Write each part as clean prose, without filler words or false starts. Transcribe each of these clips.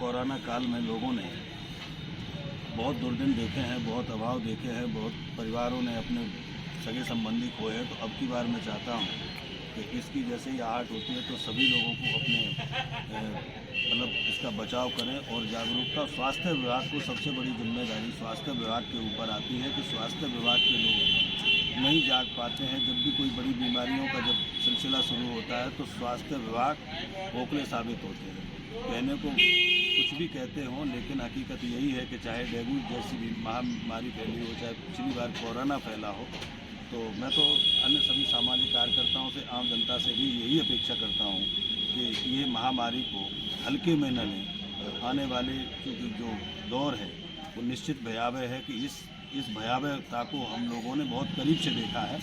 Corona काल में लोगों ने बहुत दुर्दिन देखे हैं, बहुत अभाव देखे हैं, बहुत परिवारों ने अपने सगे संबंधी खोए हैं। तो अब की बार मैं चाहता हूँ कि इसकी जैसे ही आहट होती है तो सभी लोगों को अपने मतलब इसका बचाव करें और जागरूकता स्वास्थ्य विभाग को सबसे बड़ी जिम्मेदारी स्वास्थ्य विभाग के ऊपर आती है कि स्वास्थ्य विभाग के लोग नहीं जाग पाते हैं। जब भी कोई बड़ी बीमारियों का जब सिलसिला शुरू होता है तो स्वास्थ्य विभाग खोखले साबित होते हैं। कहने को कुछ भी कहते हों, लेकिन हकीकत यही है कि चाहे डेंगू जैसी भी महामारी फैली हो, चाहे पिछली बार कोरोना फैला हो, तो मैं तो अन्य सभी सामाजिक कार्यकर्ताओं से, आम जनता से भी यही अपेक्षा करता हूँ कि ये महामारी को हल्के में न लें। आने वाले क्योंकि जो दौर है वो निश्चित भयावह है कि इस भयावहता को हम लोगों ने बहुत करीब से देखा है।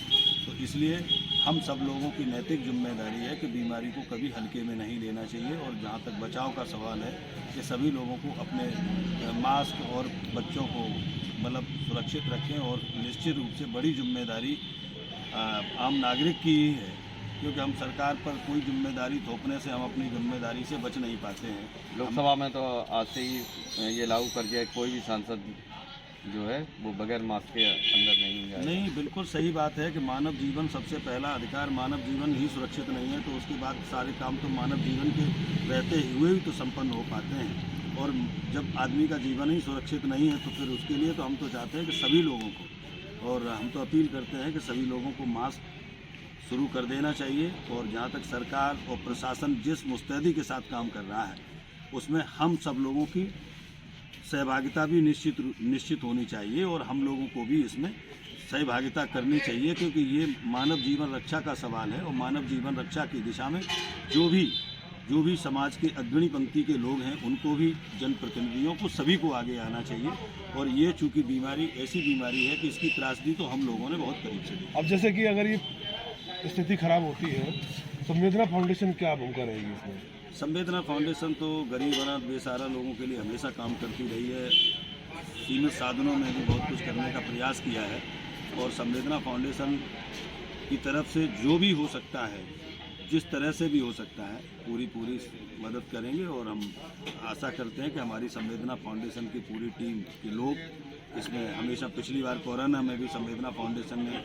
तो इसलिए हम सब लोगों की नैतिक जिम्मेदारी है कि बीमारी को कभी हल्के में नहीं लेना चाहिए। और जहाँ तक बचाव का सवाल है कि सभी लोगों को अपने मास्क और बच्चों को मतलब सुरक्षित रखें। और निश्चित रूप से बड़ी जिम्मेदारी आम नागरिक की ही है, क्योंकि हम सरकार पर कोई जिम्मेदारी थोपने से हम अपनी जिम्मेदारी से बच नहीं पाते हैं। लोकसभा में तो आज से ही ये लागू कर दिया, कोई भी सांसद जो है वो बगैर मास्क के अंदर नहीं जाएगा। नहीं, बिल्कुल सही बात है कि मानव जीवन सबसे पहला अधिकार, मानव जीवन ही सुरक्षित नहीं है तो उसके बाद सारे काम तो मानव जीवन के रहते हुए ही तो संपन्न हो पाते हैं। और जब आदमी का जीवन ही सुरक्षित नहीं है तो फिर उसके लिए तो हम तो चाहते हैं कि सभी लोगों को, और हम तो अपील करते हैं कि सभी लोगों को मास्क शुरू कर देना चाहिए। और जहाँ तक सरकार और प्रशासन जिस मुस्तैदी के साथ काम कर रहा है उसमें हम सब लोगों की सहभागिता भी निश्चित होनी चाहिए और हम लोगों को भी इसमें सहभागिता करनी चाहिए, क्योंकि ये मानव जीवन रक्षा का सवाल है। और मानव जीवन रक्षा की दिशा में जो भी समाज के अग्रणी पंक्ति के लोग हैं उनको भी, जनप्रतिनिधियों को, सभी को आगे आना चाहिए। और ये चूँकि बीमारी ऐसी बीमारी है कि इसकी त्रासदी तो हम लोगों ने बहुत करीब से देखी। अब जैसे कि अगर ये स्थिति खराब होती है, संवेदना फाउंडेशन क्या भूमिका रहेगी इसमें? संवेदना फाउंडेशन तो गरीब अनाथ बेसहारा लोगों के लिए हमेशा काम करती रही है। सीमित साधनों में भी बहुत कुछ करने का प्रयास किया है। और संवेदना फाउंडेशन की तरफ से जो भी हो सकता है, जिस तरह से भी हो सकता है, पूरी मदद करेंगे। और हम आशा करते हैं कि हमारी संवेदना फाउंडेशन की पूरी टीम के लोग इसमें हमेशा, पिछली बार कोरोना में भी संवेदना फाउंडेशन ने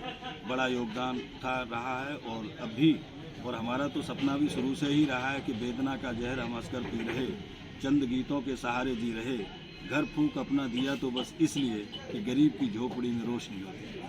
बड़ा योगदान रहा है और अब भी। और हमारा तो सपना भी शुरू से ही रहा है कि वेदना का जहर हम हंसकर पी रहे, चंद गीतों के सहारे जी रहे, घर फूंक अपना दिया तो बस इसलिए कि गरीब की झोपड़ी में रोशनी होती है।